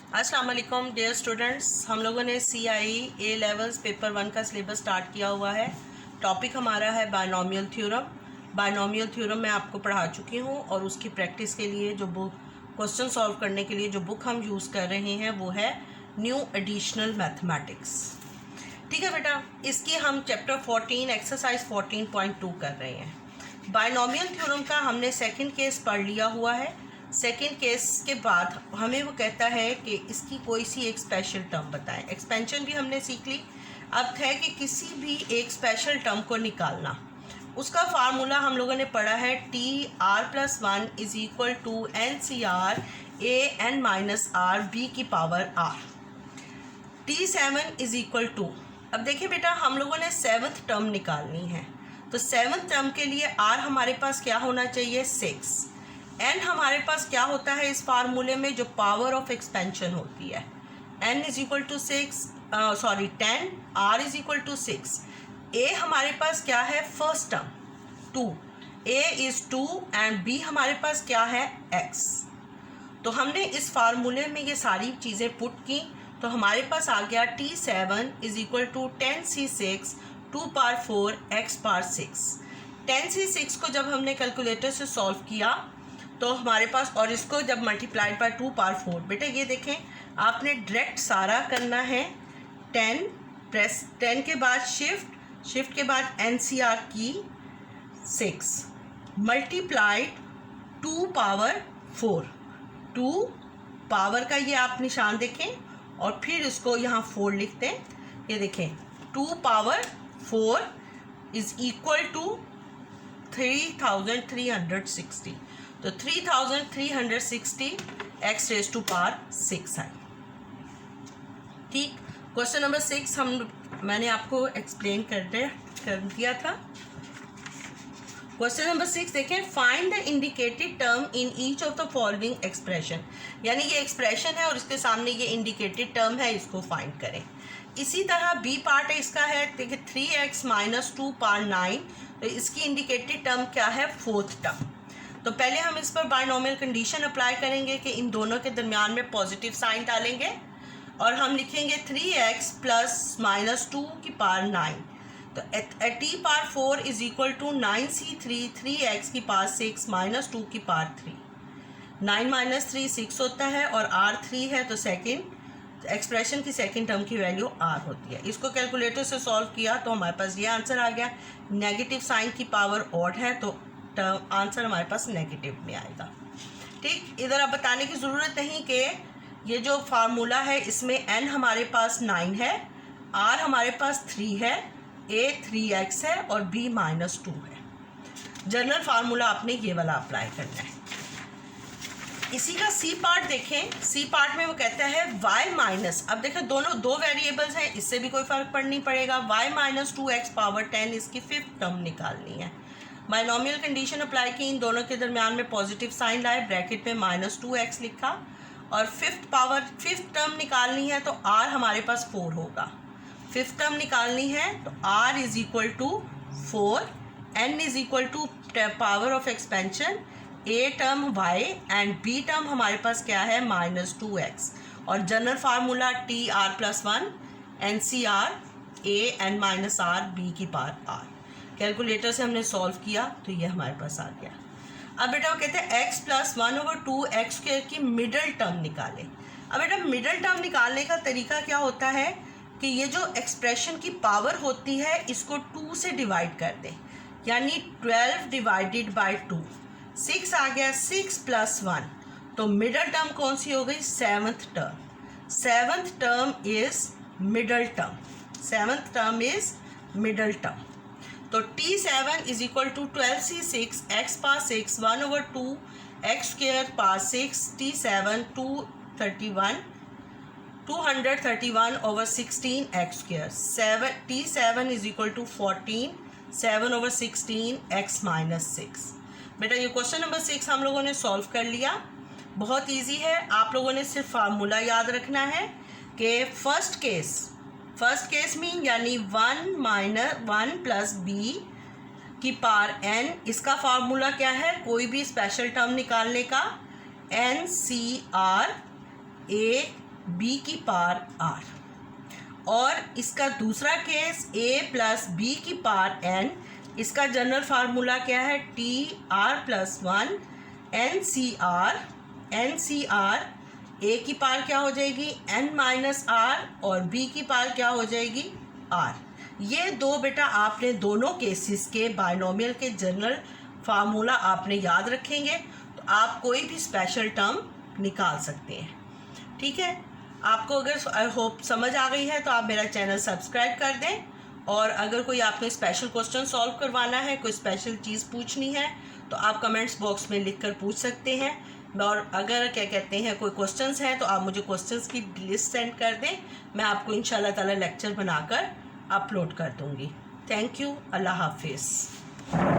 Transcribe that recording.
अस्सलाम वालेकुम dear students, हम लोगों ने CIE A लेवल्स पेपर 1 का सिलेबस स्टार्ट किया हुआ है। टॉपिक हमारा है बायनॉमियल थ्योरम। बायनॉमियल थ्योरम मैं आपको पढ़ा चुकी हूँ और उसकी प्रैक्टिस के लिए जो बुक क्वेश्चन सॉल्व करने के लिए जो बुक हम यूज़ कर रहे हैं वो है न्यू एडिशनल मैथमेटिक्स। ठीक है बेटा, इसकी हम चैप्टर 14 एक्सरसाइज 14.2 कर रहे हैं। बायनॉमियल थ्योरम का हमने सेकंड केस पढ़ लिया हुआ है। सेकंड केस के बाद हमें वो कहता है कि इसकी कोई सी एक स्पेशल टर्म बताएं। एक्सपेंशन भी हमने सीख ली। अब है कि किसी भी एक स्पेशल टर्म को निकालना। उसका फार्मूला हम लोगों ने पढ़ा है TR+1 is equal to NCR AN-R B की power R। T7 is equal to, अब देखिए बेटा, हम लोगों ने सेवन्थ टर्म निकालनी है, तो सेवन्थ टर्म के लिए R हमारे पास क्या होना चाहिए, 6। n हमारे पास क्या होता है इस फार्मूले में, जो पावर ऑफ एक्सपेंशन होती है। n is equal to 10, R is equal to 6। a हमारे पास क्या है, first term 2, a is 2 and b हमारे पास क्या है, x। तो हमने इस फार्मूले में ये सारी चीज़ें पुट की, तो हमारे पास आ गया T7 is equal to 10C6 2 power 4 x power 6। 10C6 को जब हमने कैलकुलेटर से सॉल्व किया तो हमारे पास, और इसको जब मल्टीप्लाइड बाय 2 पावर 4, बेटा ये देखें आपने डायरेक्ट सारा करना है। 10 प्रेस 10 के बाद शिफ्ट के बाद NCR की 6 मल्टीप्लाइड 2 पावर 4, 2 पावर का ये आप निशान देखें और फिर इसको यहाँ 4 लिखते हैं। ये देखें 2 पावर 4 इज इक्वल टू 3360, तो 3360 x रेज टू पावर 6 आई। ठीक, क्वेश्चन नंबर 6 मैंने आपको एक्सप्लेन कर दिया था। क्वेश्चन नंबर 6 देखें, find the indicated term in each of the following expression. यानी ये एक्सप्रेशन है और इसके सामने ये इंडिकेटेड टर्म है, इसको फाइंड करें। इसी तरह बी पार्ट है इसका है, देखिए 3x - 2 पावर 9, तो इसकी इंडिकेटेड टर्म क्या है, फोर्थ टर्म। तो पहले हम इस पर बायनॉमियल कंडीशन अप्लाई करेंगे कि इन दोनों के दरमियान में पॉजिटिव साइन डालेंगे और हम लिखेंगे 3x + -2 की पावर 9, तो t power 4 is equal to 9C3 3x की पावर 6 - 2 की पावर 3। 9 - 3 6 होता है और R 3 है, तो सेकेंड एक्सप्रेशन की सेकेंड टर्म की वैल्यू R होती है। इसको कैलकुलेटर से सॉल्व किया तो हमारे पास ये आंसर आ गया। नेगेटिव साइन की पावर ऑड है तो आंसर हमारे पास नेगेटिव में आएगा। ठीक, इधर अब बताने की ज़रूरत नहीं कि ये जो फार्मूला है इसमें n हमारे पास 9 है, r हमारे पास 3 है, a 3x है और b -2 है। जनरल फार्मूला आपने ये वाला अप्लाई करना है। इसी का सी पार्ट देखें, सी पार्ट में वो कहता है y माइनस, अब देखें दोनों दो वेरिएबल्स हैं, इससे भी कोई फ़र्क पड़ नहीं पड़ेगा। y - 2x पावर 10 इसकी फिफ्थ टर्म निकालनी है। बायनॉमियल कंडीशन अप्लाई की, इन दोनों के दरमियान में पॉजिटिव साइन लाए, ब्रैकेट में -2x लिखा और फिफ्थ टर्म निकालनी है तो r हमारे पास 4 होगा। फिफ्थ टर्म निकालनी है तो r is equal to 4, n is equal to power of expansion, a term y and b term हमारे पास क्या है, -2x, और general formula TR+1 NCR AN-R B की पावर R। कैलकुलेटर से हमने सॉल्व किया तो ये हमारे पास आ गया। अब बेटा वो कहते हैं x + 1/2x² की मिडल टर्म निकालें। अब बेटा मिडल टर्म निकालने का तरीका क्या होता है कि ये जो एक्सप्रेशन की पावर होती है इसको 2 से डिवाइड कर दें, यानी 12 डिवाइडेड बाय 2, 6 आ गया, 6 + 1, तो मिडल टर्म कौन सी हो गई, seventh term. Seventh term is middle term, seventh term is middle term. तो T7 is equal to 12C6 x power 6 1/2 x² power 6 T7 231/16 x²। T7 is equal to 14 7/16 x - 6। बेटा ये question number 6 हम लोगों ने सॉल्व कर लिया। बहुत easy है, आप लोगों ने सिर्फ फार्मूला याद रखना है कि फर्स्ट केस में यानी 1 + b की पावर n, इसका फार्मूला क्या है, कोई भी स्पेशल टर्म निकालने का, NCR बी की पावर आर। और इसका दूसरा केस ए प्लस बी की पावर एन, इसका जनरल फार्मूला क्या है, T R plus one N C R. N C R, A की पावर क्या हो जाएगी एन माइनस आर और बी की पावर क्या हो जाएगी आर। ये दो बेटा आपने दोनों केसेस के बाइनोमियल के जनरल फार्मूला आपने याद रखेंगे तो आप कोई भी स्पेशल टर्म निकाल सकते हैं। ठीक है, आपको अगर आई होप समझ आ गई है तो आप मेरा चैनल सब्सक्राइब कर दें। और अगर कोई आपने स्पेशल क्वेश्चन सॉल्व करवाना है, कोई स्पेशल चीज़ पूछनी है तो आप कमेंट्स बॉक्स में लिख कर पूछ सकते हैं। और अगर क्या कहते हैं कोई क्वेश्चंस हैं तो आप मुझे क्वेश्चंस की लिस्ट सेंड कर दें, मैं आपको इंशाल्लाह ताला लेक्चर बनाकर अपलोड कर दूँगी। थैंक यू, अल्लाह हाफिज़।